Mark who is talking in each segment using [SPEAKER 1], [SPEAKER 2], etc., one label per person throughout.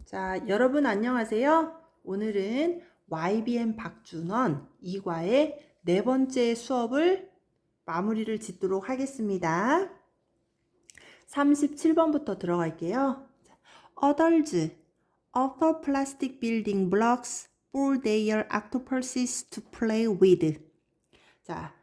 [SPEAKER 1] 자, 여러분 안녕하세요. 오늘은 YBM 박준원 2과의 네 번째 수업을 마무리를 짓도록 하겠습니다. 37번부터 들어갈게요. Others of the plastic building blocks for their octopuses to play with. 자,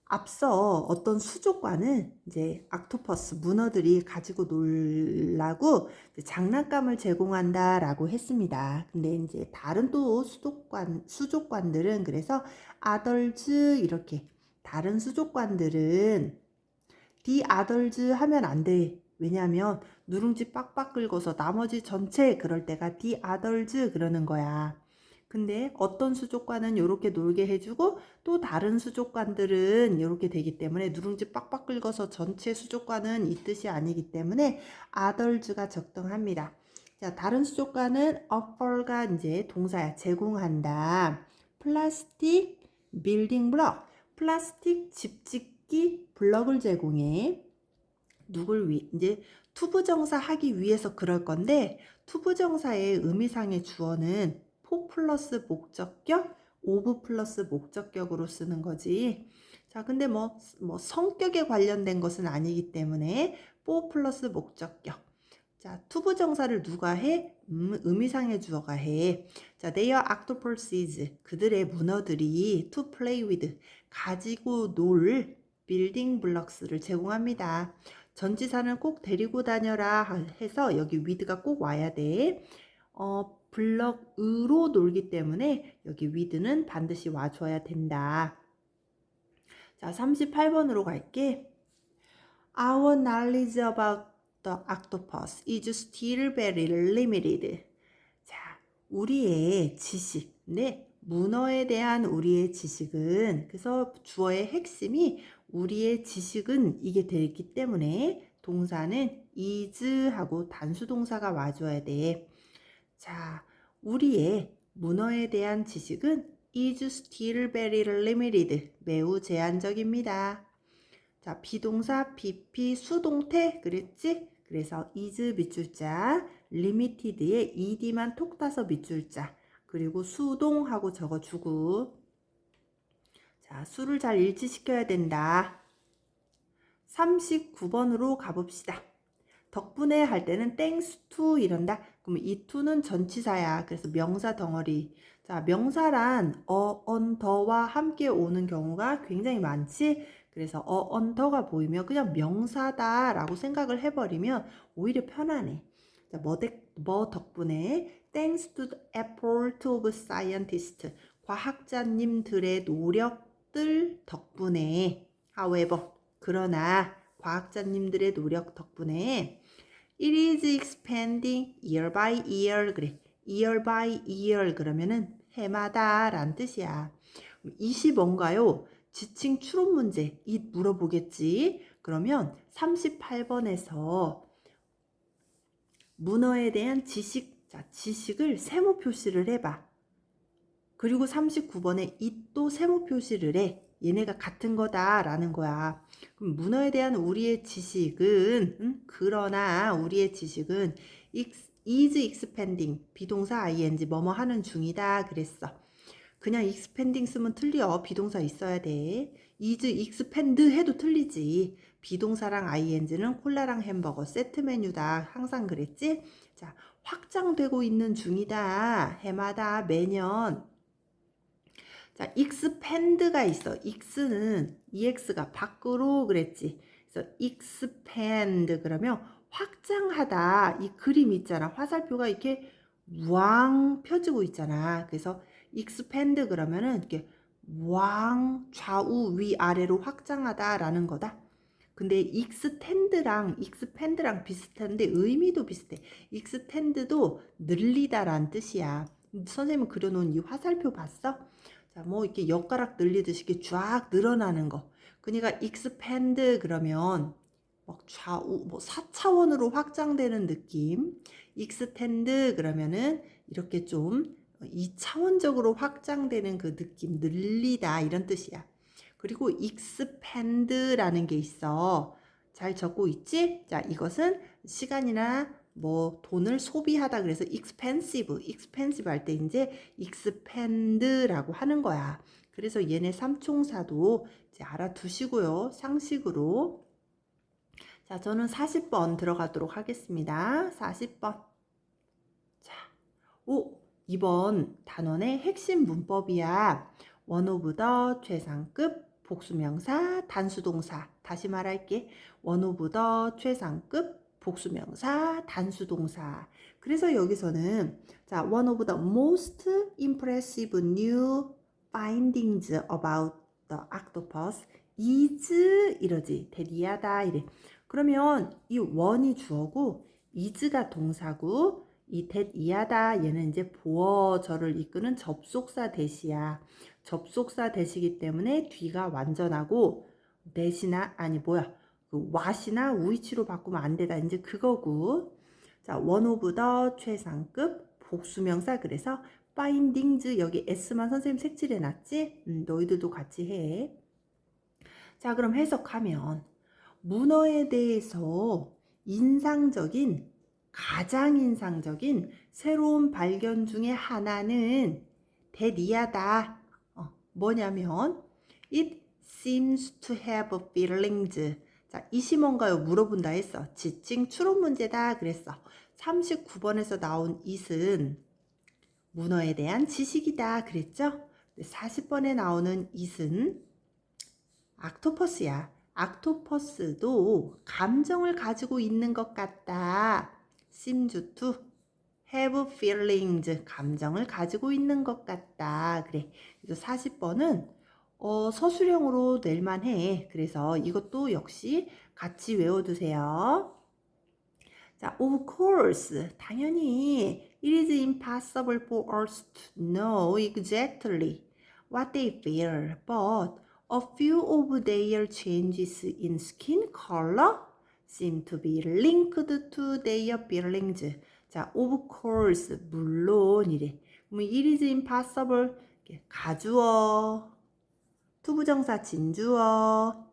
[SPEAKER 1] 앞서 어떤 수족관은 이제 옥토퍼스, 문어들이 가지고 놀라고 장난감을 제공한다라고 했습니다. 근데 이제 다른 또 수족관들은 그래서 others 이렇게 다른 수족관들은 the others 하면 안 돼. 왜냐하면 누룽지 빡빡 긁어서 나머지 전체 그럴 때가 the others 그러는 거야. 근데 어떤 수족관은 이렇게 놀게 해주고 또 다른 수족관들은 이렇게 되기 때문에 누룽지 빡빡 긁어서 전체 수족관은 이 뜻이 아니기 때문에 others가 적당합니다. 자, 다른 수족관은 offer가 이제 동사야. 제공한다. 플라스틱 빌딩 블럭. 플라스틱 집짓기 블럭을 제공해. 누굴 위 이제 투부정사 하기 위해서 그럴 건데 투부정사의 의미상의 주어는 포 플러스 목적격, 오브 플러스 목적격으로 쓰는 거지. 자, 근데 뭐 성격에 관련된 것은 아니기 때문에 포 플러스 목적격. 자, 투부정사를 누가 해? 의미상의 주어가 해. 자, their octopuses 그들의 문어들이 to play with 가지고 놀 빌딩 블럭스를 제공합니다. 전치사는 꼭 데리고 다녀라 해서 여기 with가 꼭 와야 돼. 블럭으로 놀기 때문에 여기 with는 반드시 와줘야 된다. 자, 38번으로 갈게. Our knowledge about the octopus is still very limited. 자, 우리의 지식, 네, 문어에 대한 우리의 지식은, 그래서 주어의 핵심이 우리의 지식은 이게 되기 때문에 동사는 is 하고 단수동사가 와줘야 돼. 자, 우리의 문어에 대한 지식은 is still very limited. 매우 제한적입니다. 자, 비동사, BP, 수동태 그랬지? 그래서 is 밑줄자, limited에 ed만 톡 따서 밑줄자, 그리고 수동하고 적어주고. 자, 수를 잘 일치시켜야 된다. 39번으로 가봅시다. 덕분에 할 때는 thanks to 이런다. 그럼 이 to는 전치사야. 그래서 명사 덩어리. 자, 명사란 on the와 함께 오는 경우가 굉장히 많지. 그래서 on the가 보이면 그냥 명사다 라고 생각을 해버리면 오히려 편하네. 자, 뭐 덕분에 thanks to the effort of scientists 과학자님들의 노력들 덕분에 however 그러나 과학자님들의 노력 덕분에 it is expanding year by year. 그래, year by year 그러면은 해마다 란 뜻이야. it이 뭔가요? 지칭 추론 문제 it 물어보겠지. 그러면 38번에서 문어에 대한 지식, 자, 지식을 세모 표시를 해봐. 그리고 39번에 it도 세모 표시를 해. 얘네가 같은 거다라는 거야. 그럼 문어에 대한 우리의 지식은 그러나 우리의 지식은 is expanding 비동사 ing 뭐뭐 하는 중이다 그랬어. 그냥 expanding 쓰면 틀려. 비동사 있어야 돼. is expand 해도 틀리지. 비동사랑 ing는 콜라랑 햄버거 세트 메뉴다. 항상 그랬지? 자, 확장되고 있는 중이다. 해마다 매년. 자, expand가 있어. x는 ex가 밖으로 그랬지. 그래서 expand 그러면 확장하다. 이 그림 있잖아. 화살표가 이렇게 왕 펴지고 있잖아. 그래서 expand 그러면은 이렇게 왕 좌우 위 아래로 확장하다라는 거다. 근데 expand랑 비슷한데 의미도 비슷해. extend도 늘리다란 뜻이야. 선생님은 그려놓은 이 화살표 봤어? 자, 뭐 이렇게 엿가락 늘리듯이 이렇게 쫙 늘어나는 거. 그러니까 expand 그러면 막 좌우 뭐 4차원으로 확장되는 느낌. extend 그러면은 이렇게 좀 2차원적으로 확장되는 그 느낌, 늘리다 이런 뜻이야. 그리고 expand라는 게 있어. 잘 적고 있지? 자, 이것은 시간이나 뭐 돈을 소비하다 그래서 expensive 할 때 이제 expand라고 하는 거야. 그래서 얘네 삼총사도 이제 알아두시고요. 상식으로. 자, 저는 40번 들어가도록 하겠습니다. 40번. 자, 이번 단원의 핵심 문법이야. one of the 최상급 복수명사 단수동사. 다시 말할게. one of the 최상급 복수명사 단수동사. 그래서 여기서는 자, one of the most impressive new findings about the octopus is 이러지. 대리하다 이래. 그러면 이 one이 주어고 is가 동사고 이 이하다 얘는 이제 보어절을 이끄는 접속사 대시야. 접속사 대시기 때문에 뒤가 완전하고 대시나 아니 뭐야 그 what이나 which로 바꾸면 안 되다 이제 그거고. 자, one of the 최상급 복수명사 그래서 findings 여기 s만 선생님 색칠해 놨지? 너희들도 같이 해. 자, 그럼 해석하면 문어에 대해서 가장 인상적인 새로운 발견 중에 하나는 대리하다. 뭐냐면 it seems to have feelings. 자, 이시 뭔가요? 물어본다 했어. 지칭 추론 문제다 그랬어. 39번에서 나온 it은 문어에 대한 지식이다 그랬죠? 40번에 나오는 it은 옥토퍼스야. 옥토퍼스도 감정을 가지고 있는 것 같다. seems to have feelings. 감정을 가지고 있는 것 같다. 그래. 그래서 40번은 서술형으로 낼만 해. 그래서 이것도 역시 같이 외워두세요. 자, of course. 당연히 it is impossible for us to know exactly what they feel, but a few of their changes in skin color seem to be linked to their feelings. 자, of course, 물론이래. 그럼 it is impossible, 가주어, 투부정사 진주어,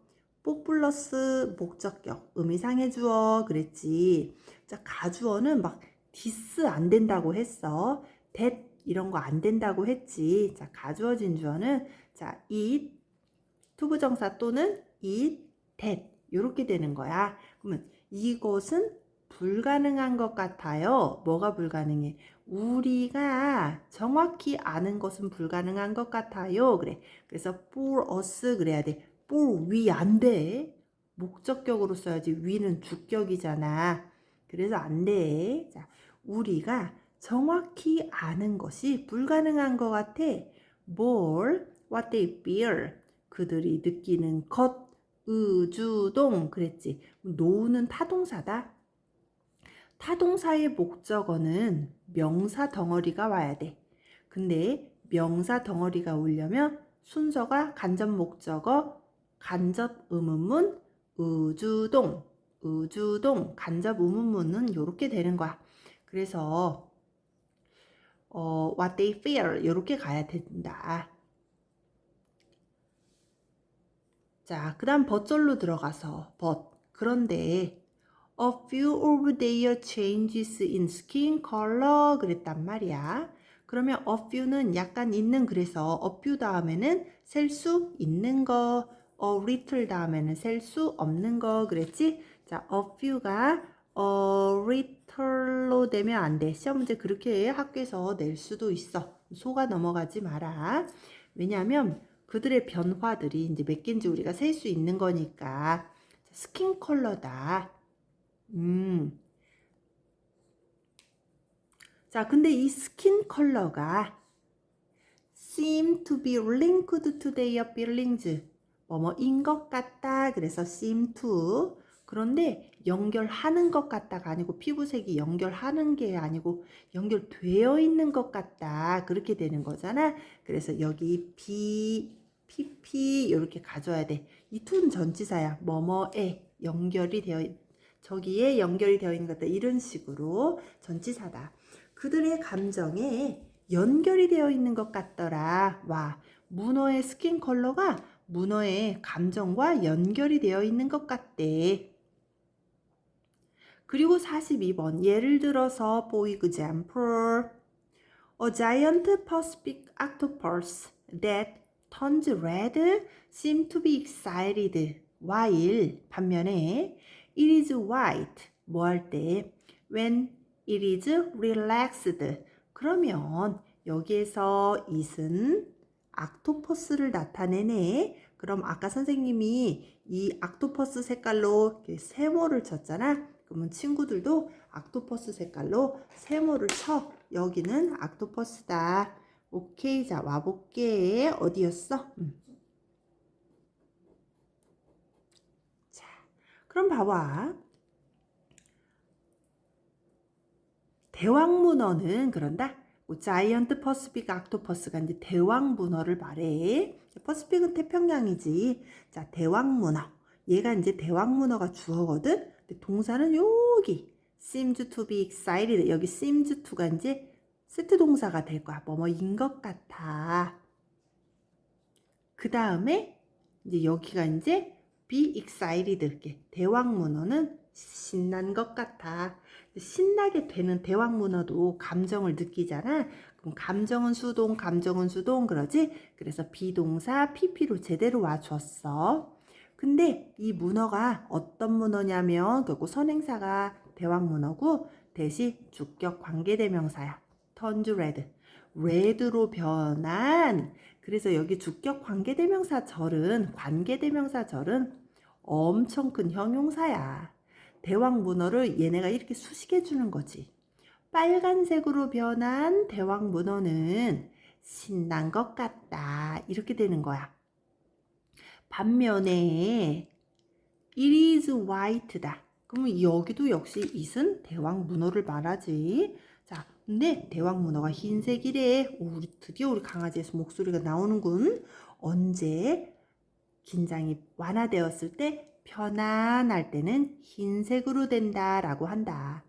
[SPEAKER 1] 뽀 플러스 목적격, 의미상의 주어 그랬지. 자, 가주어는 막 디스 안 된다고 했어. that 이런 거 안 된다고 했지. 자, 가주어 진주어는 자, it 투부정사 또는 it, that 이렇게 되는 거야. 그러면 이것은 불가능한 것 같아요. 뭐가 불가능해? 우리가 정확히 아는 것은 불가능한 것 같아요. 그래. 그래서 for us 그래야 돼. for we 안 돼. 목적격으로 써야지. we는 주격이잖아. 그래서 안 돼. 자, 우리가 정확히 아는 것이 불가능한 것 같아. 뭘? What they feel. 그들이 느끼는 것, 의주동 그랬지. 노는 타동사다. 타동사의 목적어는 명사 덩어리가 와야 돼. 근데 명사 덩어리가 오려면 순서가 간접 목적어, 간접 의문문, 의주동, 간접 의문문은 이렇게 되는 거야. 그래서 what they feel 이렇게 가야 된다. 자, 그 다음 버절로 들어가서 그런데 a few of their changes in skin color 그랬단 말이야. 그러면 a few는 약간 있는 그래서 a few 다음에는 셀 수 있는 거, a little 다음에는 셀 수 없는 거 그랬지? 자, a few가 a little로 되면 안 돼. 시험 문제 그렇게 학교에서 낼 수도 있어. 속아 넘어가지 마라. 왜냐하면 그들의 변화들이 이제 몇 개인지 우리가 셀 수 있는 거니까. 스킨 컬러다. 자, 근데 이 스킨 컬러가 seem to be linked to their feelings. 뭐뭐인 것 같다. 그래서 seem to. 그런데 연결하는 것 같다가 아니고 피부색이 연결하는 게 아니고 연결되어 있는 것 같다. 그렇게 되는 거잖아. 그래서 여기 PP 이렇게 가져야 돼. 이 to는 전치사야. 뭐뭐에 연결이 되어 저기에 연결이 되어 있는 것 같다. 이런 식으로 전치사다. 그들의 감정에 연결이 되어 있는 것 같더라. 와, 문어의 스킨 컬러가 문어의 감정과 연결이 되어 있는 것 같대. 그리고 42번 예를 들어서 for example A giant Pacific octopus that turns red seems to be excited while 반면에 it is white 뭐 할 때 when it is relaxed 그러면 여기에서 it은 옥토퍼스를 나타내네. 그럼 아까 선생님이 이 옥토퍼스 색깔로 세모를 쳤잖아. 그러면 친구들도 옥토퍼스 색깔로 세모를 쳐. 여기는 옥토퍼스다. 오케이, 자 와볼게. 어디였어? 자, 그럼 봐봐. 대왕문어는 그런다. 자이언트 퍼시픽 옥토퍼스가 이제 대왕문어를 말해. 퍼시픽은 태평양이지. 자, 대왕문어. 얘가 이제 대왕문어가 주어거든. 근데 동사는 여기 seems to be excited. 여기 seems to가 이제 세트 동사가 될 거야. 뭐뭐인 것 같아. 그 다음에 이제 여기가 이제 be excited. 이렇게 대왕문어는 신난 것 같아. 신나게 되는 대왕문어도 감정을 느끼잖아. 그럼 감정은 수동, 감정은 수동 그러지? 그래서 비동사 PP로 제대로 와줬어. 근데 이 문어가 어떤 문어냐면 결국 선행사가 대왕문어고 대신 주격 관계대명사야. turns red. red로 변한. 그래서 여기 주격 관계대명사절은 관계대명사절은 엄청 큰 형용사야. 대왕문어를 얘네가 이렇게 수식해 주는 거지. 빨간색으로 변한 대왕문어는 신난 것 같다. 이렇게 되는 거야. 반면에 it is white다. 그러면 여기도 역시 it은 대왕문어를 말하지. 자, 근데 대왕문어가 흰색이래. 오, 드디어 우리 강아지에서 목소리가 나오는군. 언제 긴장이 완화되었을 때 편안할 때는 흰색으로 된다라고 한다.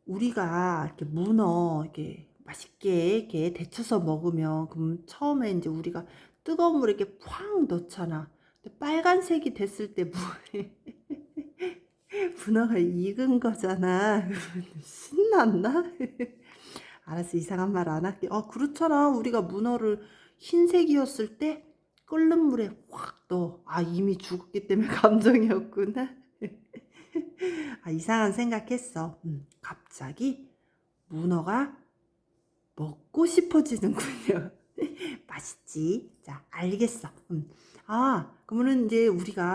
[SPEAKER 1] 우리가 이렇게 문어 이렇게 맛있게 이렇게 데쳐서 먹으면 그럼 처음에 이제 우리가 뜨거운 물에 이렇게 팍 넣잖아. 근데 빨간색이 됐을 때 문어가 익은 거잖아. 신났나? 알았어, 이상한 말 안 할게. 그렇잖아. 우리가 문어를 흰색이었을 때 끓는 물에 확 넣어. 이미 죽었기 때문에 감정이었구나. 이상한 생각했어. 갑자기 문어가 먹고 싶어지는군요. 맛있지? 자, 알겠어. 그러면은 이제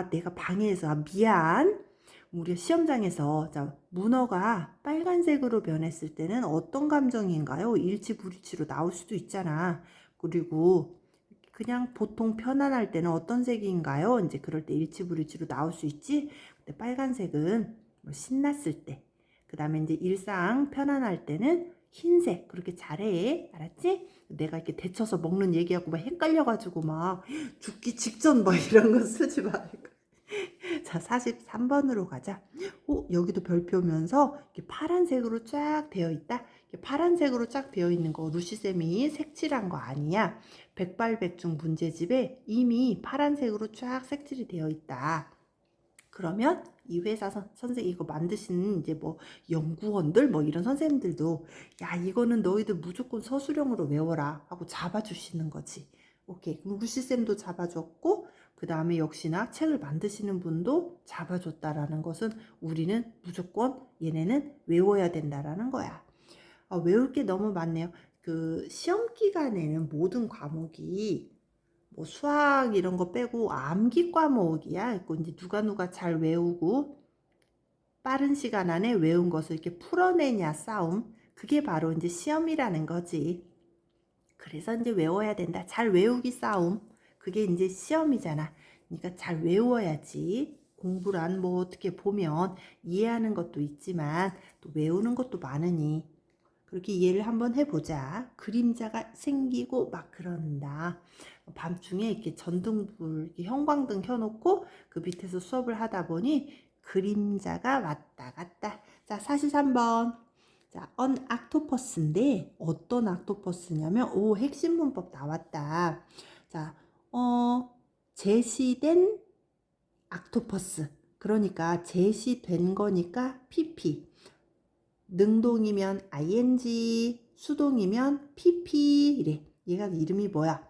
[SPEAKER 1] 내가 방해해서 미안. 우리 시험장에서 자, 문어가 빨간색으로 변했을 때는 어떤 감정인가요? 일치불일치로 나올 수도 있잖아. 그리고 그냥 보통 편안할 때는 어떤 색인가요? 이제 그럴 때 일치불일치로 나올 수 있지. 근데 빨간색은 뭐 신났을 때, 그 다음에 이제 일상 편안할 때는 흰색. 그렇게 잘해, 알았지? 내가 이렇게 데쳐서 먹는 얘기하고 막 헷갈려가지고 막 죽기 직전 뭐 이런 거 쓰지 말고. 자, 43번으로 가자. 여기도 별표면서 이렇게 파란색으로 쫙 되어 있다. 파란색으로 쫙 되어 있는 거 루시쌤이 색칠한 거 아니야. 백발백중 문제집에 이미 파란색으로 쫙 색칠이 되어 있다. 그러면 이 회사 선생님 이거 만드신 이제 뭐 연구원들 뭐 이런 선생님들도 야, 이거는 너희들 무조건 서술형으로 외워라 하고 잡아주시는 거지. 오케이. 그럼 루시쌤도 잡아줬고 그 다음에 역시나 책을 만드시는 분도 잡아줬다라는 것은 우리는 무조건 얘네는 외워야 된다라는 거야. 외울 게 너무 많네요. 그 시험 기간에는 모든 과목이 뭐 수학 이런 거 빼고 암기 과목이야. 그 이제 누가 잘 외우고 빠른 시간 안에 외운 것을 이렇게 풀어내냐 싸움. 그게 바로 이제 시험이라는 거지. 그래서 이제 외워야 된다. 잘 외우기 싸움. 그게 이제 시험이잖아. 그러니까 잘 외워야지. 공부란 뭐 어떻게 보면 이해하는 것도 있지만 또 외우는 것도 많으니 그렇게 이해를 한번 해보자. 그림자가 생기고 막 그런다. 밤중에 이렇게 전등불, 이렇게 형광등 켜놓고 그 밑에서 수업을 하다 보니 그림자가 왔다 갔다. 자, 43번. 자, on octopus인데 어떤 octopus냐면 핵심 문법 나왔다. 자, 제시된 octopus. 그러니까 제시된 거니까 PP. 능동이면 ing, 수동이면 pp 이래. 얘가 이름이 뭐야?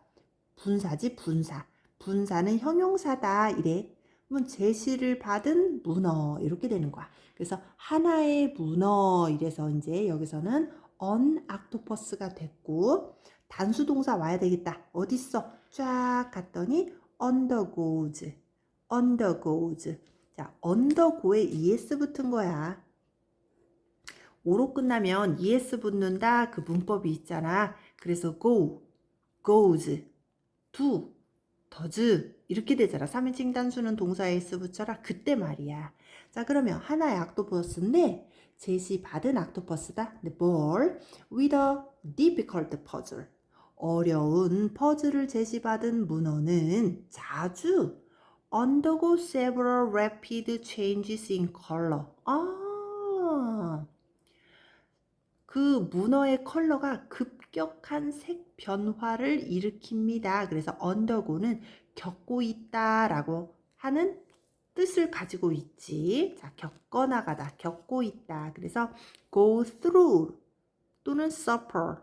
[SPEAKER 1] 분사지, 분사. 분사는 형용사다 이래. 그러면 제시를 받은 문어 이렇게 되는 거야. 그래서 하나의 문어 이래서 이제 여기서는 on octopus가 됐고, 단수동사 와야 되겠다. 어딨어? 쫙 갔더니 undergoes, undergoes. 자, undergo에 es 붙은 거야. 오로 끝나면 es 붙는다 그 문법이 있잖아. 그래서 go, goes, do, does 이렇게 되잖아. 3인칭 단수는 동사에 s 붙여라. 그때 말이야. 자, 그러면 하나의 옥토퍼스인데 제시 받은 옥토퍼스다. 뭘? with a difficult puzzle. 어려운 퍼즐을 제시받은 문어는 자주 undergo several rapid changes in color. 그 문어의 컬러가 급격한 색 변화를 일으킵니다. 그래서 undergo는 겪고 있다라고 하는 뜻을 가지고 있지. 자, 겪어나가다, 겪고 있다. 그래서 go through 또는 suffer,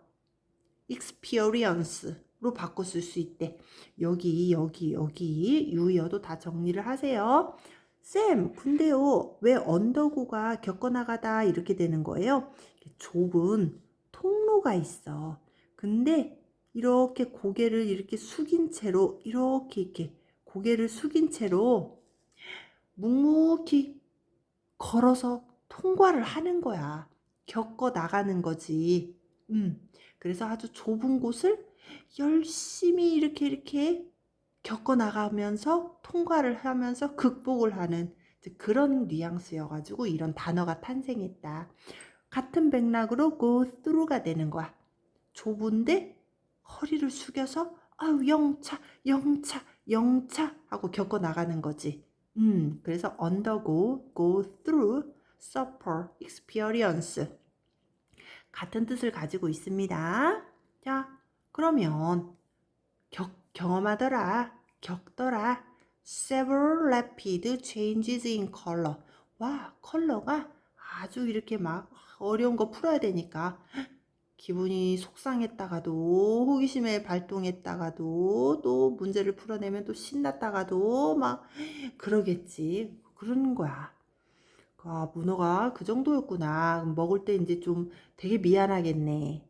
[SPEAKER 1] experience로 바꿔 쓸 수 있대. 여기 유의어도 다 정리를 하세요. 쌤, 근데요, 왜 언더고가 겪어나가다 이렇게 되는 거예요? 좁은 통로가 있어. 근데 이렇게 고개를 이렇게 숙인 채로, 이렇게 고개를 숙인 채로 묵묵히 걸어서 통과를 하는 거야. 겪어 나가는 거지. 그래서 아주 좁은 곳을 열심히 이렇게 겪어 나가면서 통과를 하면서 극복을 하는 그런 뉘앙스여가지고 이런 단어가 탄생했다. 같은 맥락으로 go through가 되는 거야. 좁은데 허리를 숙여서 아유 영차 하고 겪어 나가는 거지. 그래서 undergo, go through, suffer, experience 같은 뜻을 가지고 있습니다. 자, 그러면 경험하더라, 겪더라. several rapid changes in color. 와, 컬러가 아주 이렇게 막 어려운 거 풀어야 되니까 기분이 속상했다가도 호기심에 발동했다가도 또 문제를 풀어내면 또 신났다가도 막 그러겠지. 그런 거야. 아, 문어가 그 정도였구나. 먹을 때 이제 좀 되게 미안하겠네.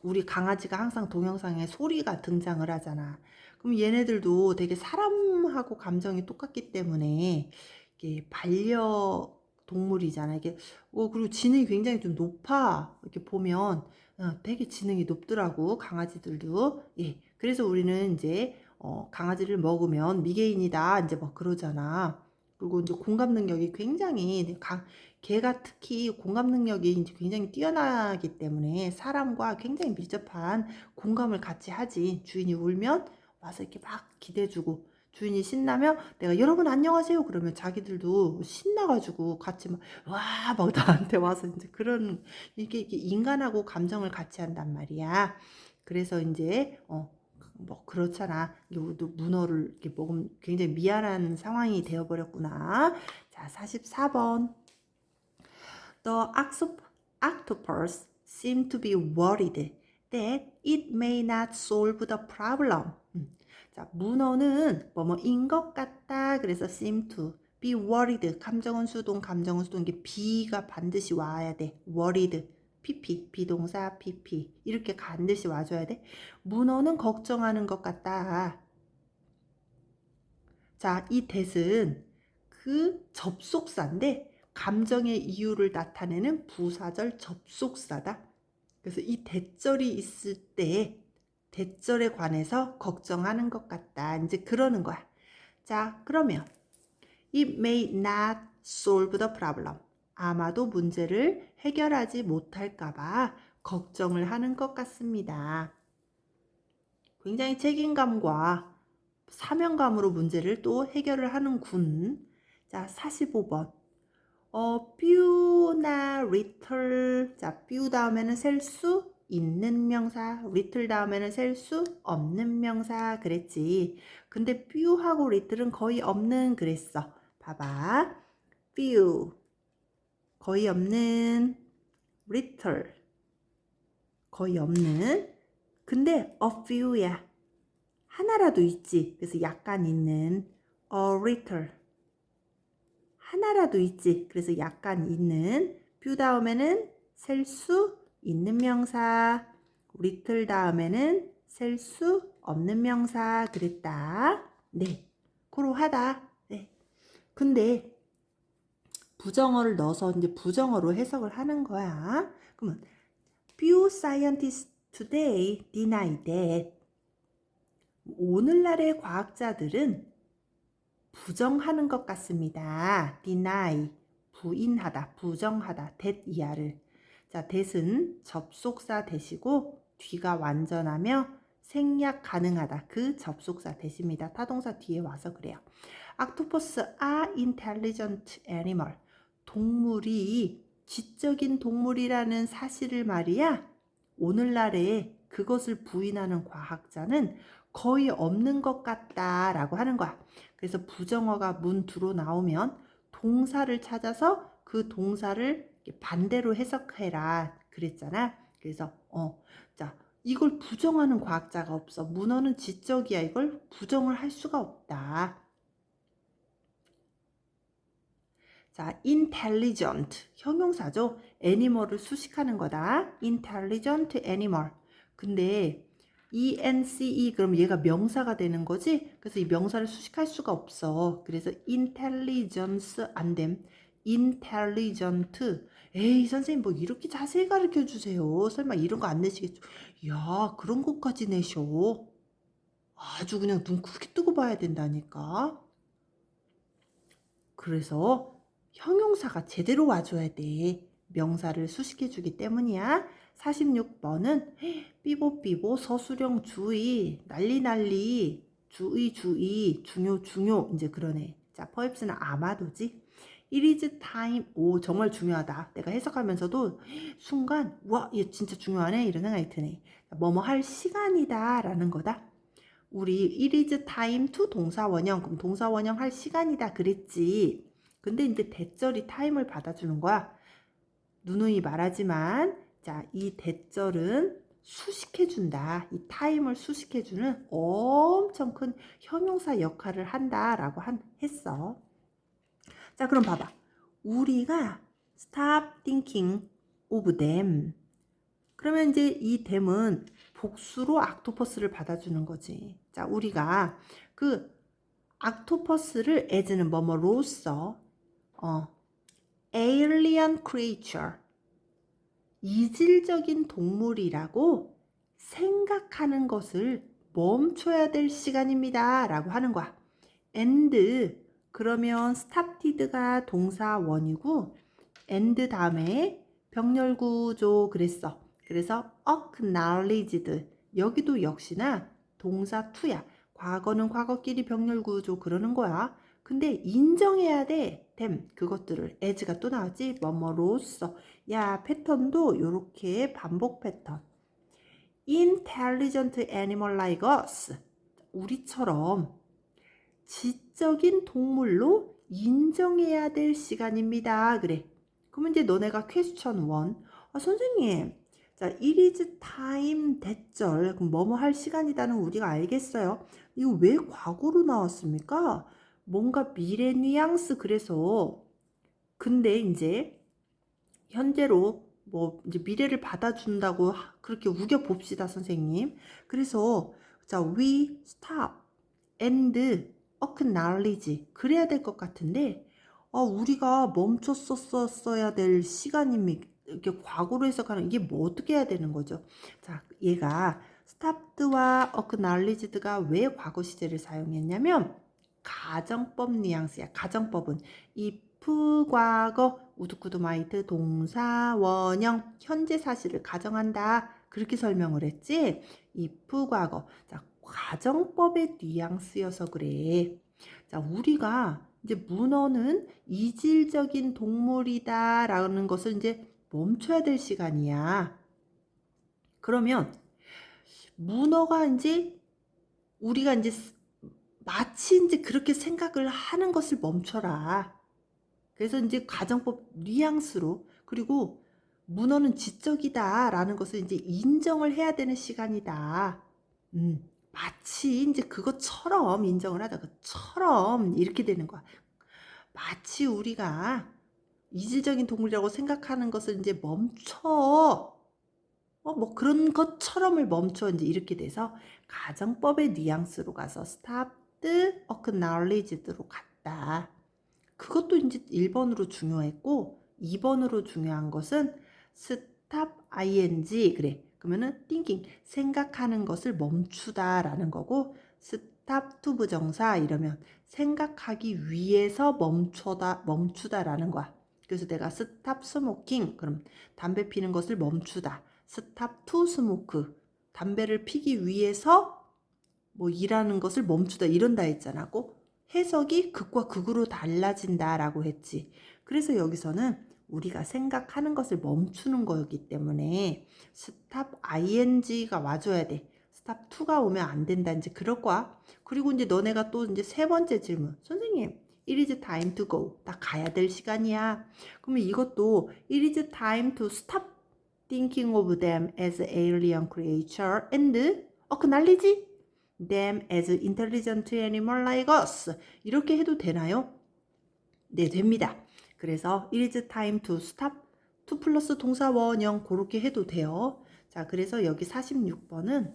[SPEAKER 1] 우리 강아지가 항상 동영상에 소리가 등장을 하잖아. 그럼 얘네들도 되게 사람하고 감정이 똑같기 때문에 이게 반려동물이잖아. 이게 그리고 지능이 굉장히 좀 높아. 이렇게 보면 되게 지능이 높더라고. 강아지들도. 예. 그래서 우리는 이제 강아지를 먹으면 미개인이다. 이제 막 그러잖아. 그리고 이제 공감 능력이 굉장히 개가 특히 공감 능력이 이제 굉장히 뛰어나기 때문에 사람과 굉장히 밀접한 공감을 같이 하지. 주인이 울면 와서 이렇게 막 기대주고, 주인이 신나면 내가 여러분 안녕하세요 그러면 자기들도 신나가지고 같이 막 나한테 와서 이제 그런 이게 인간하고 감정을 같이 한단 말이야. 그래서 이제 뭐 그렇잖아. 우리도 문어를 이렇게 먹으면 굉장히 미안한 상황이 되어버렸구나. 자, 44번. The octopus seemed to be worried that it may not solve the problem. 자, 문어는 뭐뭐인 것 같다. 그래서 seem to be worried. 감정은 수동, 이게 be가 반드시 와야 돼. worried. pp, 비동사 pp. 이렇게 반드시 와줘야 돼. 문어는 걱정하는 것 같다. 자, 이 that은 그 접속사인데 감정의 이유를 나타내는 부사절 접속사다. 그래서 이 that절이 있을 때 that절에 관해서 걱정하는 것 같다. 이제 그러는 거야. 자, 그러면 it may not solve the problem. 아마도 문제를 해결하지 못할까봐 걱정을 하는 것 같습니다. 굉장히 책임감과 사명감으로 문제를 또 해결을 하는군. 자, 45번. 뷰나 little. 자, 뷰 다음에는 셀 수 있는 명사, little 다음에는 셀 수 없는 명사 그랬지. 근데 뷰하고 little은 거의 없는 그랬어. 봐봐. few 거의 없는, little 거의 없는. 근데 a few야. 하나라도 있지. 그래서 약간 있는. a little 하나라도 있지. 그래서 약간 있는. few 다음에는 셀 수 있는 명사. little 다음에는 셀 수 없는 명사. 그랬다. 네. 그러하다. 네. 근데 부정어를 넣어서 이제 부정어로 해석을 하는 거야. 그러면 few scientists today deny that. 오늘날의 과학자들은 부정하는 것 같습니다. deny 부인하다, 부정하다, that 이하를. 자, that은 접속사 대시고 뒤가 완전하며 생략 가능하다. 그 접속사 대시입니다. 타동사 뒤에 와서 그래요. octopus are intelligent animal. 동물이 지적인 동물이라는 사실을 말이야. 오늘날에 그것을 부인하는 과학자는 거의 없는 것 같다라고 하는 거야. 그래서 부정어가 문두로 나오면 동사를 찾아서 그 동사를 반대로 해석해라 그랬잖아. 그래서 자, 이걸 부정하는 과학자가 없어. 문어는 지적이야. 이걸 부정을 할 수가 없다. 자, intelligent 형용사죠. animal을 수식하는 거다. intelligent animal. 근데 ENCE 그럼 얘가 명사가 되는 거지? 그래서 이 명사를 수식할 수가 없어. 그래서 intelligence 안 됨. intelligent. 에이 선생님 뭐 이렇게 자세히 가르쳐 주세요. 설마 이런 거 안 내시겠죠? 야 그런 것까지 내셔. 아주 그냥 눈 크게 뜨고 봐야 된다니까. 그래서 형용사가 제대로 와줘야 돼. 명사를 수식해주기 때문이야. 46번은 삐보삐보 서술형 주의 난리 주의 중요 이제 그러네. 자 퍼입스는 아마도지. It is time. 오 정말 중요하다. 내가 해석하면서도 순간 와 얘 진짜 중요하네 이런 생각이 드네. 뭐뭐 할 시간이다 라는 거다. 우리 it is time to 동사 원형. 그럼 동사 원형 할 시간이다 그랬지. 근데 이제 대절이 time을 받아주는 거야. 누누이 말하지만 자, 이 대절은 수식해준다. 이 time을 수식해주는 엄청 큰 형용사 역할을 한다라고 했어. 자, 그럼 봐봐. 우리가 stop thinking of them. 그러면 이제 이 them은 복수로 악토퍼스를 받아주는 거지. 자, 우리가 그 악토퍼스를 as는 뭐뭐로써 alien creature 이질적인 동물이라고 생각하는 것을 멈춰야 될 시간입니다 라고 하는 거야. and 그러면 started가 동사 원이고 and 다음에 병렬 구조 그랬어. 그래서 acknowledged 여기도 역시나 동사 to야. 과거는 과거끼리 병렬 구조 그러는 거야. 근데 인정해야 돼. them 그것들을 as가 또 나왔지. 뭐뭐로써. 야 패턴도 요렇게 반복 패턴. intelligent animal like us. 우리처럼 지적인 동물로 인정해야 될 시간입니다. 그래. 그러면 이제 너네가 퀘스천 1. 선생님. 자, it is time 대절. 그럼 뭐뭐 할 시간이다는 우리가 알겠어요. 이거 왜 과거로 나왔습니까? 뭔가 미래 뉘앙스 그래서 근데 이제 현재로 뭐 이제 미래를 받아준다고 그렇게 우겨 봅시다, 선생님. 그래서 자, we stop and acknowledge 그래야 될 것 같은데 우리가 멈췄었어야 될 시간입니다. 이렇게 과거로 해석하는 이게 뭐 어떻게 해야 되는 거죠? 자, 얘가 stopped와 acknowledged가 왜 과거 시제를 사용했냐면 가정법 뉘앙스야. 가정법은 if 과거 우드쿠드 마이트 동사 원형 현재 사실을 가정한다. 그렇게 설명을 했지. if 과거. 자, 가정법의 뉘앙스여서 그래. 자, 우리가 이제 문어는 이질적인 동물이다 라는 것을 이제 멈춰야 될 시간이야. 그러면 문어가 이제 우리가 이제 마치 이제 그렇게 생각을 하는 것을 멈춰라. 그래서 이제 가정법 뉘앙스로, 그리고 문어는 지적이다라는 것을 이제 인정을 해야 되는 시간이다. 마치 이제 그것처럼 인정을 하다. 그처럼 이렇게 되는 거야. 마치 우리가 이질적인 동물이라고 생각하는 것을 이제 멈춰. 뭐 그런 것처럼을 멈춰 이제 이렇게 돼서 가정법의 뉘앙스로 가서 stopped, acknowledged로 갔다. 그것도 이제 1번으로 중요했고 2번으로 중요한 것은 stop ing 그래. 그러면은 thinking 생각하는 것을 멈추다라는 거고 stop to 부정사 이러면 생각하기 위해서 멈추다라는 거야. 그래서 내가 stop smoking 그럼 담배 피는 것을 멈추다. stop to smoke 담배를 피기 위해서 뭐 일하는 것을 멈추다 이런다 했잖아. 꼭 해석이 극과 극으로 달라진다라고 했지. 그래서 여기서는 우리가 생각하는 것을 멈추는 거였기 때문에 stop ing가 와줘야 돼. stop to가 오면 안 된다. 이제 그럴 거야. 그리고 이제 너네가 또 이제 세 번째 질문. 선생님, it is time to go. 나 가야 될 시간이야. 그러면 이것도 it is time to stop thinking of them as alien creature and acknowledge them as intelligent animal like us. 이렇게 해도 되나요? 네, 됩니다. 그래서 it is time to stop. to 플러스 동사 원형 그렇게 해도 돼요. 자, 그래서 여기 46번은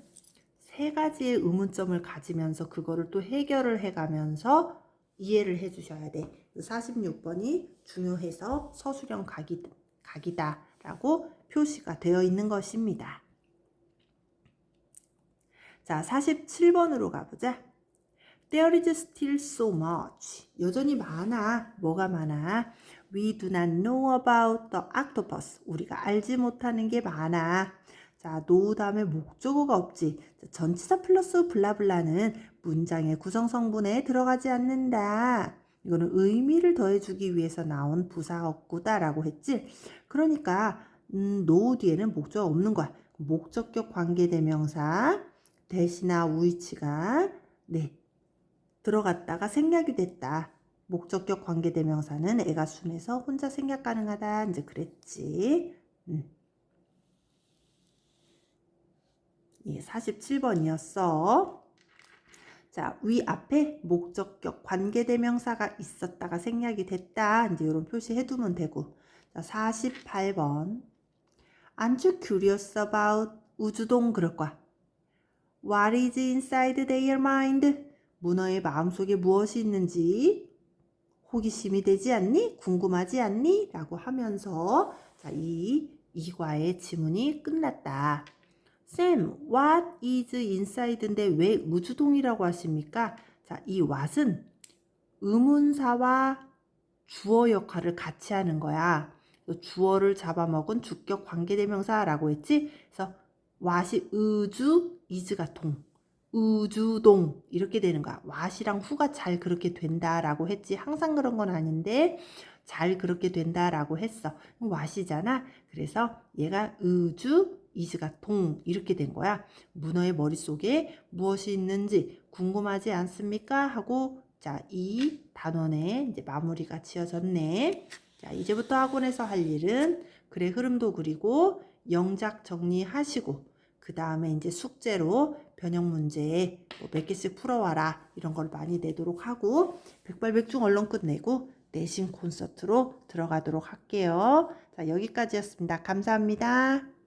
[SPEAKER 1] 세 가지의 의문점을 가지면서 그거를 또 해결을 해가면서 이해를 해주셔야 돼. 46번이 중요해서 서술형 각이다라고 표시가 되어 있는 것입니다. 자, 47번으로 가보자. There is still so much. 여전히 많아. 뭐가 많아? We do not know about the octopus. 우리가 알지 못하는 게 많아. 자, know 다음에 목적어가 없지. 전치사 플러스 블라블라는 문장의 구성성분에 들어가지 않는다. 이거는 의미를 더해주기 위해서 나온 부사어구다라고 했지. 그러니까 know 뒤에는 목적어 없는 거야. 목적격 관계대명사 대시나 우이치가 네 들어갔다가 생략이 됐다. 목적격 관계대명사는 애가 순해서 혼자 생략 가능하다. 이제 그랬지. 예, 47번이었어. 자, 위 앞에 목적격 관계대명사가 있었다가 생략이 됐다. 이제 이런 표시 해두면 되고. 자, 48번. Aren't you curious about 우주동 그럴 거야. What is inside their mind? 문어의 마음속에 무엇이 있는지 호기심이 되지 않니? 궁금하지 않니? 라고 하면서 자, 이 이과의 지문이 끝났다. 쌤, what is inside인데 왜 우주동이라고 하십니까? 자, 이 what은 의문사와 주어 역할을 같이 하는 거야. 주어를 잡아먹은 주격 관계대명사라고 했지? 그래서 what이 의주, is가 동. 우주동 이렇게 되는 거야. what이랑 who가 잘 그렇게 된다라고 했지. 항상 그런 건 아닌데 잘 그렇게 된다라고 했어. what이잖아. 그래서 얘가 의주, is가 동 이렇게 된 거야. 문어의 머릿속에 무엇이 있는지 궁금하지 않습니까? 하고 자, 이 단원에 이제 마무리가 지어졌네. 자, 이제부터 학원에서 할 일은 글의 흐름도 그리고 영작 정리하시고 그 다음에 이제 숙제로 변형 문제 몇 개씩 풀어와라 이런 걸 많이 내도록 하고 백발백중 얼른 끝내고 내신 콘서트로 들어가도록 할게요. 자, 여기까지였습니다. 감사합니다.